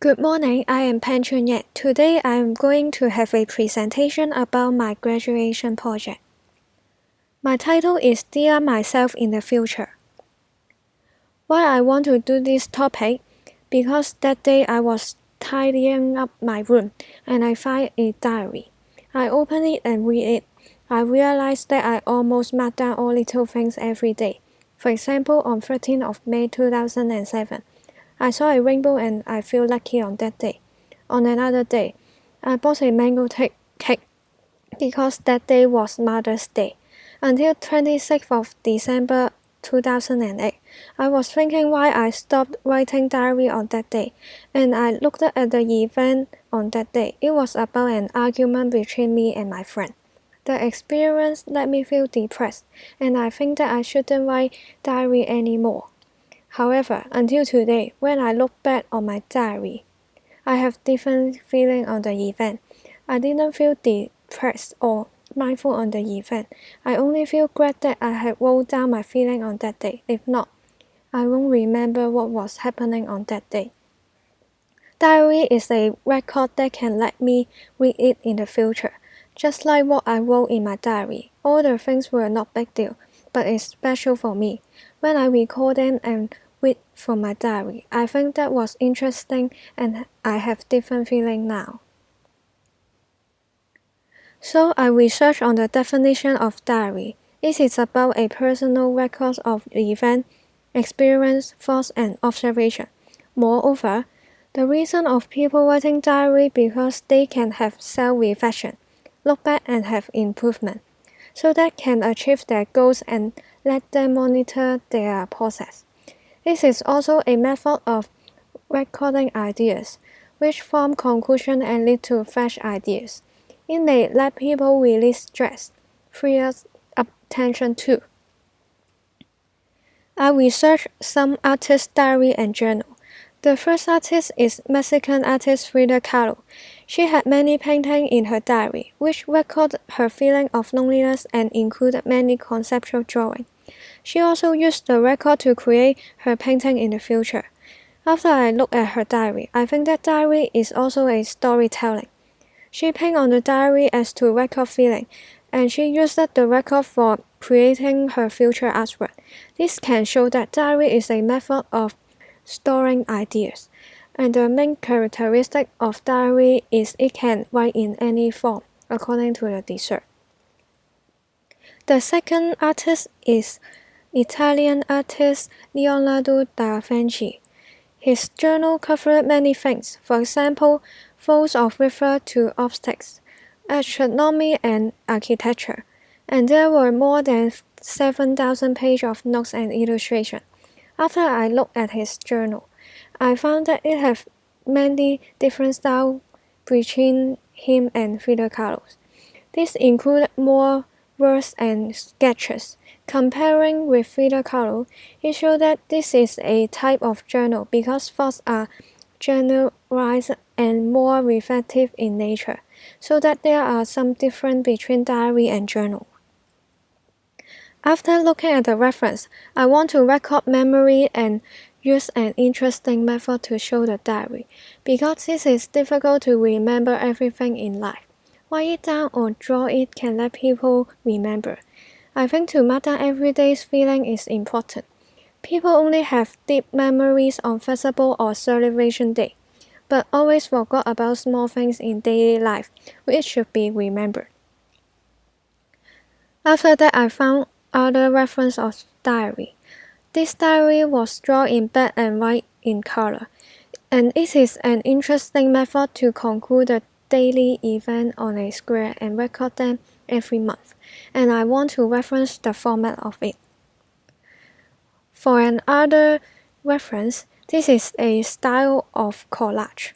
Good morning, I am Pan Chunyet. Today I am going to have a presentation about my graduation project. My title is Dear Myself in the Future. Why I want to do this topic? Because that day I was tidying up my room and I find a diary. I open it and read it. I realized that I almost mark down all little things every day. For example, on 13th of May 2007, I saw a rainbow and I feel lucky on that day. On another day, I bought a mango cake because that day was Mother's Day. Until 26th of December 2008, I was thinking why I stopped writing diary on that day, and I looked at the event on that day. It was about an argument between me and my friend. The experience let me feel depressed, and I think that I shouldn't write diary anymore. However, until today, when I look back on my diary, I have different feeling on the event. I didn't feel depressed or mindful on the event. I only feel glad that I had wrote down my feeling on that day. If not, I won't remember what was happening on that day. Diary is a record that can let me read it in the future. Just like what I wrote in my diary, all the things were not big deal, but it's special for me. When I record them and read from my diary, I think that was interesting and I have different feeling now. So I researched on the definition of diary. It is about a personal record of the event, experience, thoughts, and observation. Moreover, the reason of people writing diary because they can have self-reflection, look back and have improvement, so that can achieve their goals and let them monitor their process. This is also a method of recording ideas, which form conclusion and lead to fresh ideas. It may let people release stress, free up tension too. I researched some artists' diary and journal. The first artist is Mexican artist Frida Kahlo. She had many paintings in her diary, which record her feeling of loneliness and included many conceptual drawings. She also used the record to create her painting in the future. After I look at her diary, I think that diary is also a storytelling. She painted on the diary as to record feeling, and she used the record for creating her future artwork. This can show that diary is a method of storing ideas, and the main characteristic of diary is it can write in any form, according to the dessert. The second artist is Italian artist Leonardo da Vinci. His journal covered many things, for example, flows of river to obstacles, astronomy and architecture, and there were more than 7,000 pages of notes and illustrations. After I looked at his journal, I found that it had many different styles between him and Frida Kahlo. This included more words and sketches. Comparing with Frida Kahlo, it showed that this is a type of journal because thoughts are generalized and more reflective in nature, so that there are some difference between diary and journal. After looking at the reference, I want to record memory and use an interesting method to show the diary, because it is difficult to remember everything in life. Write it down or draw it can let people remember. I think to mark down everyday's feeling is important. People only have deep memories on festival or celebration day, but always forgot about small things in daily life, which should be remembered. After that, I found other reference of diary. This diary was drawn in black and white in color, and it is an interesting method to conclude the daily event on a square and record them every month, and I want to reference the format of it. For another reference, this is a style of collage.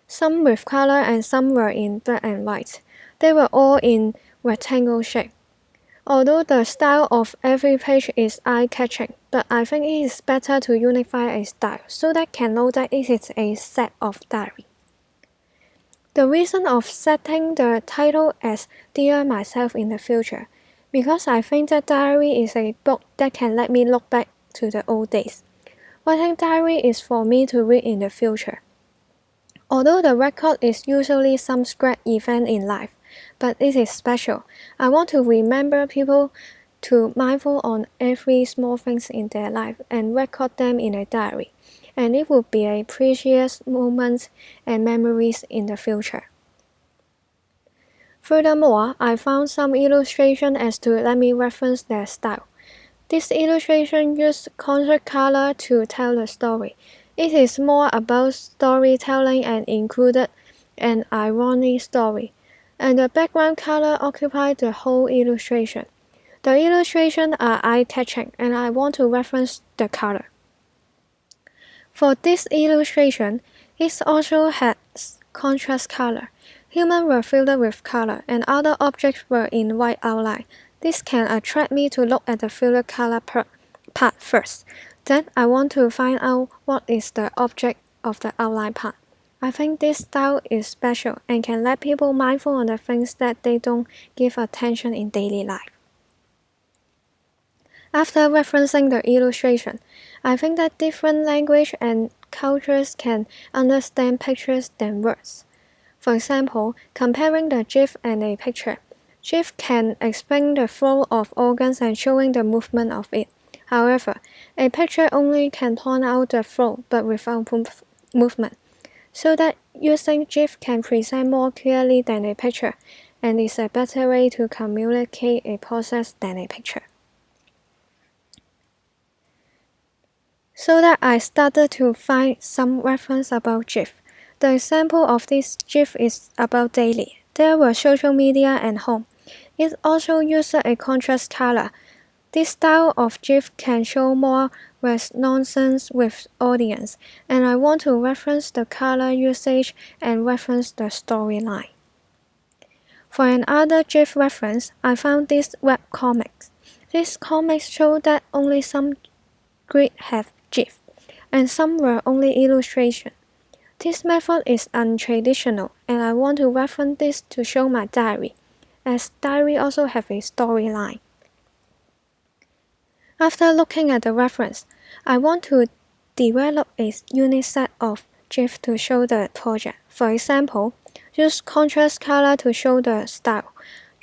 Some with color and some were in black and white. They were all in rectangle shape. Although the style of every page is eye-catching, but I think it is better to unify a style so that can know that it is a set of diary. The reason of setting the title as Dear Myself in the Future, because I think that diary is a book that can let me look back to the old days. Writing diary is for me to read in the future. Although the record is usually some great event in life, but it is special. I want to remember people to mindful on every small things in their life and record them in a diary. And it will be a precious moments and memories in the future. Furthermore, I found some illustration as to let me reference their style. This illustration used contrast color to tell the story. It is more about storytelling and included an ironic story, and the background color occupied the whole illustration. The illustrations are eye-catching, and I want to reference the color. For this illustration, it also has contrast color. Humans were filled with color, and other objects were in white outline. This can attract me to look at the filled color part first. Then I want to find out what is the object of the outline part. I think this style is special and can let people mindful on the things that they don't give attention in daily life. After referencing the illustration, I think that different language and cultures can understand pictures than words. For example, comparing the GIF and a picture. GIF can explain the flow of organs and showing the movement of it. However, a picture only can point out the flow but without movement, so that using GIF can present more clearly than a picture, and is a better way to communicate a process than a picture. So that I started to find some reference about GIF. The example of this GIF is about daily. There were social media and home. It also used a contrast color. This style of GIF can show more resonance with audience, and I want to reference the color usage and reference the storyline. For another GIF reference, I found this web comics. These comics show that only some grid have GIF, and some were only illustration. This method is untraditional, and I want to reference this to show my diary, as diary also have a storyline. After looking at the reference, I want to develop a unique set of GIF to show the project. For example, use contrast color to show the style.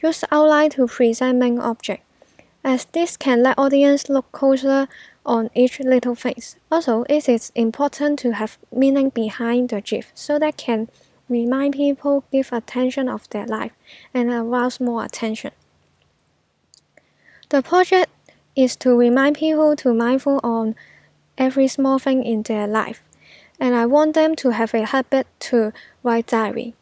Use outline to present main object, as this can let audience look closer on each little face. Also, it is important to have meaning behind the GIF so that can remind people give attention of their life and arouse more attention. The project is to remind people to mindful on every small thing in their life, and I want them to have a habit to write diary.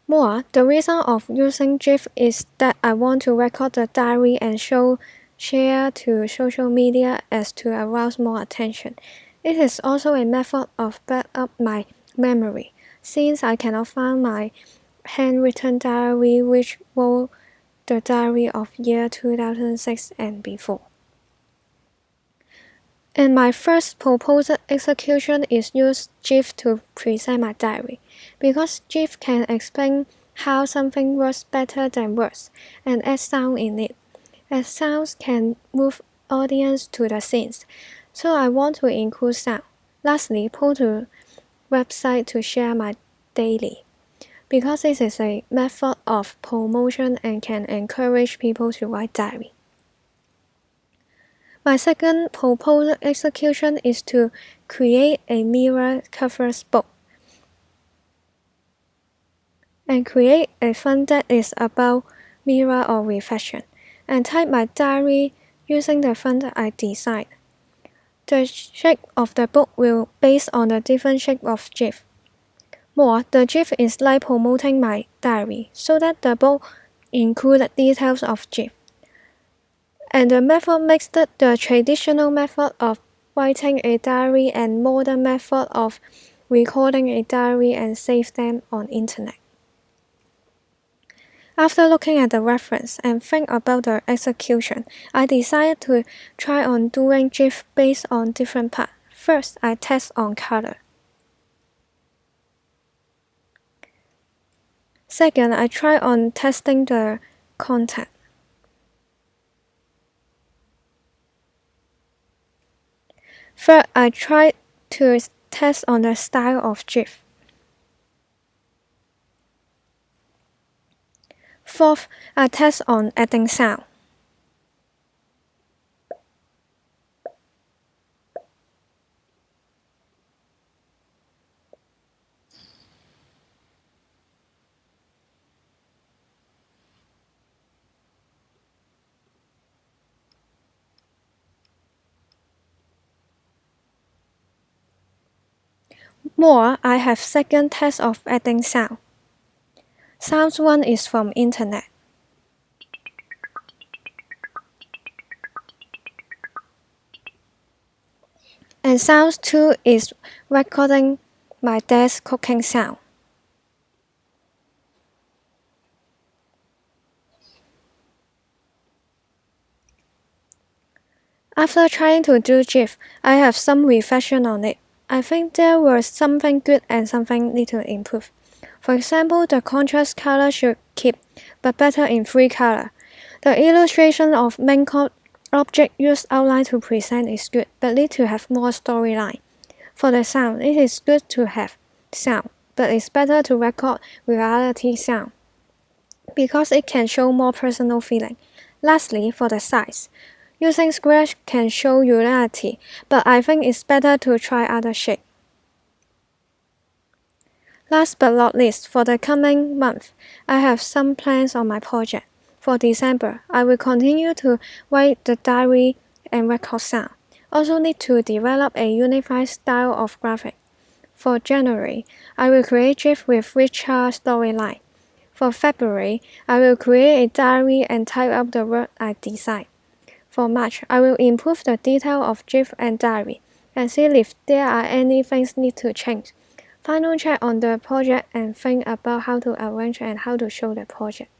More, the reason of using GIF is that I want to record the diary and share to social media as to arouse more attention. It is also a method of back up my memory, since I cannot find my handwritten diary which wrote the diary of year 2006 and before. And my first proposed execution is use GIF to present my diary, because GIF can explain how something works better than words and add sound in it, as sounds can move audience to the scenes, so I want to include sound. Lastly, post to website to share my daily, because this is a method of promotion and can encourage people to write diary. My second proposed execution is to create a mirror cover book and create a font that is about mirror or reflection, and type my diary using the font I designed. The shape of the book will based on the different shape of GIF. More, the GIF is like promoting my diary, so that the book includes details of GIF. And the method mixed the traditional method of writing a diary and modern method of recording a diary and save them on internet. After looking at the reference and think about the execution, I decided to try on doing GIF based on different parts. First, I test on color. Second, I try on testing the content. Third, I tried to test on the style of GIF. Fourth, a test on adding sound. More, I have second test of adding sound. Sounds 1 is from internet. And sounds 2 is recording my dad's cooking sound. After trying to do GIF, I have some reflection on it. I think there was something good and something need to improve. For example, the contrast color should keep, but better in 3 color. The illustration of main object used outline to present is good, but need to have more storyline. For the sound, it is good to have sound, but it's better to record reality sound, because it can show more personal feeling. Lastly, for the size, using Scratch can show reality, but I think it's better to try other shape. Last but not least, for the coming month, I have some plans on my project. For December, I will continue to write the diary and record sound. Also need to develop a unified style of graphic. For January, I will create GIF with richer storyline. For February, I will create a diary and type up the word I design. For March, I will improve the detail of GIF and diary and see if there are any things need to change. Final check on the project and think about how to arrange and how to show the project.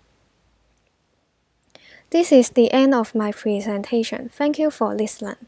This is the end of my presentation. Thank you for listening.